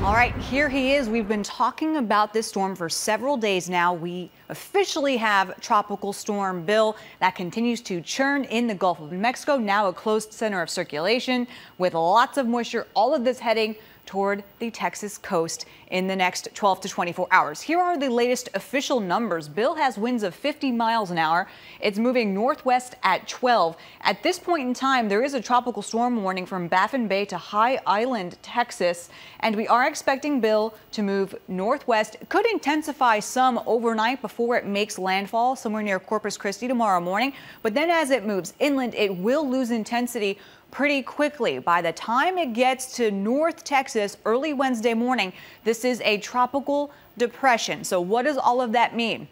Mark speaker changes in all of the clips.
Speaker 1: All right, here he is. We've been talking about this storm for several days now. We officially have Tropical Storm Bill that continues to churn in the Gulf of Mexico, now a closed center of circulation with lots of moisture, all of this heading toward the Texas coast in the next 12 to 24 hours. Here are the latest official numbers. Bill has winds of 50 miles an hour. It's moving northwest at 12. At this point in time, there is a tropical storm warning from Baffin Bay to High Island, Texas, and we are expecting Bill to move northwest. It could intensify some overnight before it makes landfall somewhere near Corpus Christi tomorrow morning, but then as it moves inland, it will lose intensity pretty quickly. By the time it gets to North Texas early Wednesday morning, this is a tropical depression. So what does all of that mean?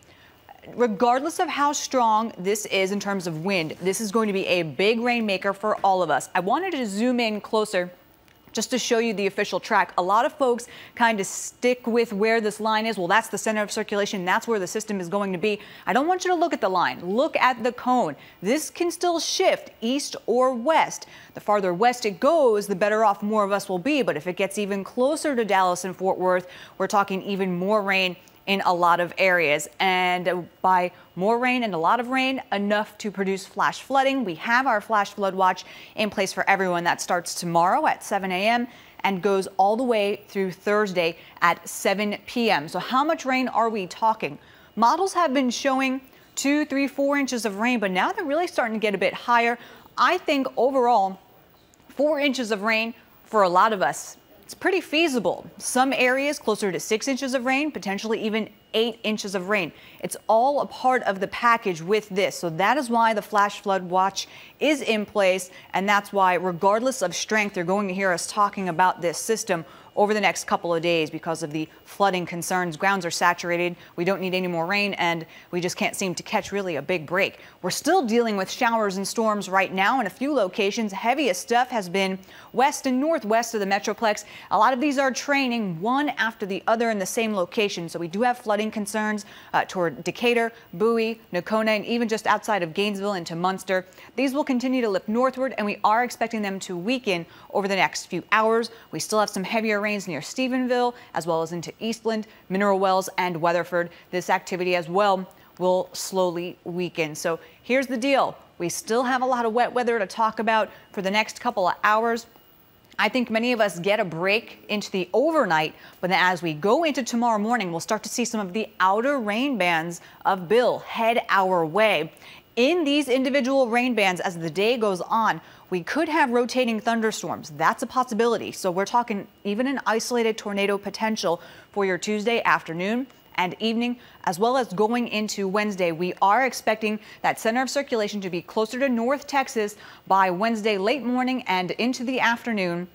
Speaker 1: Regardless of how strong this is in terms of wind, this is going to be a big rainmaker for all of us. I wanted to zoom in closer just to show you the official track. A lot of folks kind of stick with where this line is. Well, that's the center of circulation. That's where the system is going to be. I don't want you to look at the line. Look at the cone. This can still shift east or west. The farther west it goes, the better off more of us will be. But if it gets even closer to Dallas and Fort Worth, we're talking even more rain in a lot of areas, and by more rain and a lot of rain, enough to produce flash flooding. We have our flash flood watch in place for everyone. That starts tomorrow at 7 a.m. and goes all the way through Thursday at 7 p.m. So how much rain are we talking? Models have been showing 2, 3, 4 inches of rain, but now they're really starting to get a bit higher. I think overall 4 inches of rain for a lot of us, it's pretty feasible. Some areas closer to 6 inches of rain, potentially even 8 inches of rain. It's all a part of the package with this. So that is why the flash flood watch is in place. And that's why, regardless of strength, you're going to hear us talking about this system over the next couple of days because of the flooding concerns. Grounds are saturated. We don't need any more rain, and we just can't seem to catch really a big break. We're still dealing with showers and storms right now in a few locations. Heaviest stuff has been west and northwest of the Metroplex. A lot of these are training one after the other in the same location. So we do have flooding concerns toward Decatur, Bowie, Nocona, and even just outside of Gainesville into Munster. These will continue to lift northward, and we are expecting them to weaken over the next few hours. We still have some heavier rains near Stephenville, as well as into Eastland, Mineral Wells, and Weatherford. This activity as well will slowly weaken. So here's the deal. We still have a lot of wet weather to talk about for the next couple of hours. I think many of us get a break into the overnight, but then as we go into tomorrow morning, we'll start to see some of the outer rain bands of Bill head our way. In these individual rain bands, as the day goes on, we could have rotating thunderstorms. That's a possibility. So we're talking even an isolated tornado potential for your Tuesday afternoon and evening, as well as going into Wednesday. We are expecting that center of circulation to be closer to North Texas by Wednesday late morning and into the afternoon.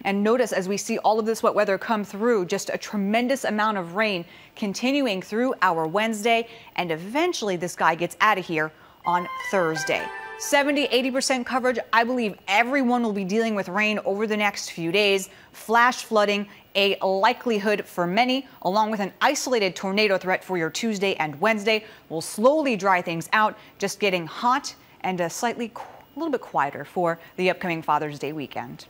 Speaker 1: And notice as we see all of this wet weather come through, just a tremendous amount of rain continuing through our Wednesday, and eventually this guy gets out of here on Thursday. 70–80% coverage. I believe everyone will be dealing with rain over the next few days. Flash flooding, a likelihood for many, along with an isolated tornado threat for your Tuesday and Wednesday. Will slowly dry things out, just getting hot and a little bit quieter for the upcoming Father's Day weekend.